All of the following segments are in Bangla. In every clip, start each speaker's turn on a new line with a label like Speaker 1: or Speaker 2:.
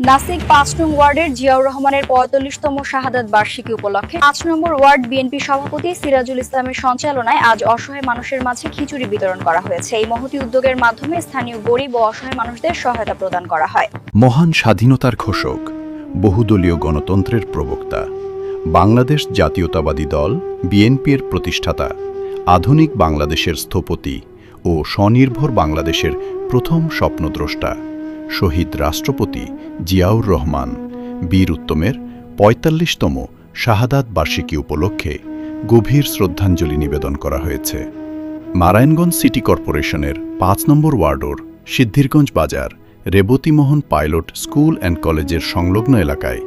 Speaker 1: নাসিক ৫ নং ওয়ার্ডের জিয়াউর রহমানের ৪৫তম শাহাদাত বার্ষিকী উপলক্ষে ৫ নম্বর ওয়ার্ড বিএনপি সভাপতি সিরাজুল ইসলামের সঞ্চালনায় আজ অসহায় মানুষের মাঝে খিচুড়ি বিতরণ করা হয়েছে। এই মহতী উদ্যোগের মাধ্যমে স্থানীয় গরিব ও অসহায় মানুষদের সহায়তা প্রদান করা হয়।
Speaker 2: মহান স্বাধীনতার ঘোষক, বহুদলীয় গণতন্ত্রের প্রবক্তা, বাংলাদেশ জাতীয়তাবাদী দল বিএনপির প্রতিষ্ঠাতা, আধুনিক বাংলাদেশের স্থপতি ও স্বনির্ভর বাংলাদেশের প্রথম স্বপ্নদ্রষ্টা শহীদ রাষ্ট্রপতি জিয়াউর রহমান বীর উত্তমের ৪৫তম শাহাদাত বার্ষিকী উপলক্ষে গভীর শ্রদ্ধাঞ্জলি নিবেদন করা হয়েছে। নারায়ণগঞ্জ সিটি কর্পোরেশনের ৫ নম্বর ওয়ার্ডর সিদ্ধিরগঞ্জ বাজার রেবতীমোহন পাইলট স্কুল অ্যান্ড কলেজের সংলগ্ন এলাকায়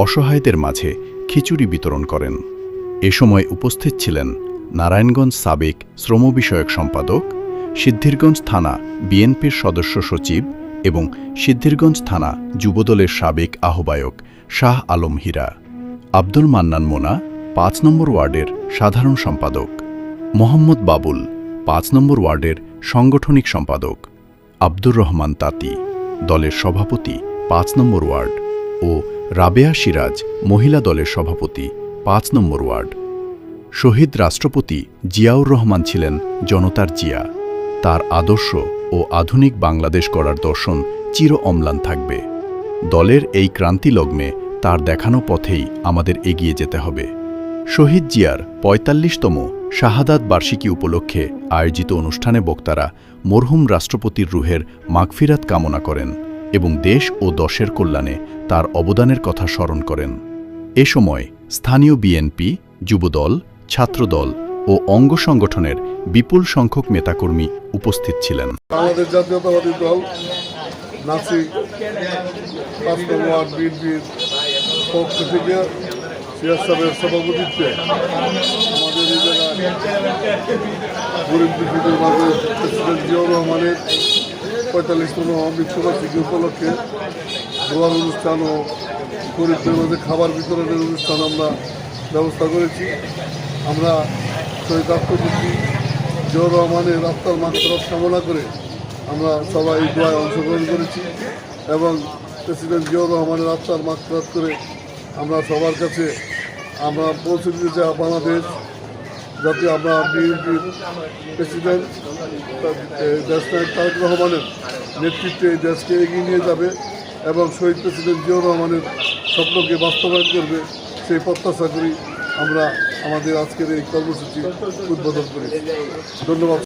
Speaker 2: অসহায়দের মাঝে খিচুড়ি বিতরণ করেন। এ সময় উপস্থিত ছিলেন নারায়ণগঞ্জ সাবেক শ্রম বিষয়ক সম্পাদক, সিদ্ধিরগঞ্জ থানা বিএনপির সদস্য সচিব এবং সিদ্ধিরগঞ্জ থানা যুবদলের সাবেক আহ্বায়ক শাহ আলম হীরা, আব্দুল মান্নান মোনা ৫ নম্বর ওয়ার্ডের সাধারণ সম্পাদক, মোহাম্মদ বাবুল ৫ নম্বর ওয়ার্ডের সাংগঠনিক সম্পাদক, আব্দুর রহমান তাঁতি দলের সভাপতি ৫ নম্বর ওয়ার্ড ও রাবেয়া সিরাজ মহিলা দলের সভাপতি ৫ নম্বর ওয়ার্ড। শহীদ রাষ্ট্রপতি জিয়াউর রহমান ছিলেন জনতার জিয়া। তার আদর্শ ও আধুনিক বাংলাদেশ গড়ার দর্শন চির অম্লান থাকবে। দলের এই ক্রান্তি লগ্নে তার দেখানো পথেই আমাদের এগিয়ে যেতে হবে। শহীদ জিয়ার ৪৫তম শাহাদাত বার্ষিকী উপলক্ষে আয়োজিত অনুষ্ঠানে বক্তারা মরহুম রাষ্ট্রপতির রুহের মাগফিরাত কামনা করেন এবং দেশ ও দশের কল্যাণে তার অবদানের কথা স্মরণ করেন। এ সময় স্থানীয় বিএনপি, যুবদল, ছাত্রদল ও অঙ্গ সংগঠনের বিপুল সংখ্যক নেতাকর্মী উপস্থিত ছিলেন।
Speaker 3: বাংলাদেশ জাতীয়তাবাদী দল নাসিক ৫ নং ওয়ার্ড বিএনপির পক্ষ থেকে সিরাজ সাহেবের সভাপতিত্বে আমাদের এই জেলায় গরিব দুঃখীদের মাঝে প্রেসিডেন্ট জিয়াউর রহমানের ৪৫তম মৃত্যুবার্ষিকী উপলক্ষে দোয়ার অনুষ্ঠান ও গরিবদের মাঝে খাবার বিতরণের অনুষ্ঠান আমরা ব্যবস্থা করেছি। আমরা শহীদ রাষ্ট্রপতি জিয়াউর রহমানের আত্মার মাগফিরাত কামনা করে আমরা সবাই এই দোয়ায় অংশগ্রহণ করেছি এবং প্রেসিডেন্ট জিয়াউর রহমানের আত্মার মাগফিরাত করে আমরা সবার কাছে আমরা পৌঁছে দিতে চাই। বাংলাদেশ যাতে আমরা বিএনপির প্রেসিডেন্ট দেশনায়ক তারেক রহমানের নেতৃত্বে এই দেশকে এগিয়ে নিয়ে যাবে এবং শহীদ প্রেসিডেন্ট জিয়াউর রহমানের স্বপ্নকে বাস্তবায়ন করবে, সেই প্রত্যাশা করি আমরা আমাদের আজকের এই কর্মসূচি উদ্বোধন করি। ধন্যবাদ।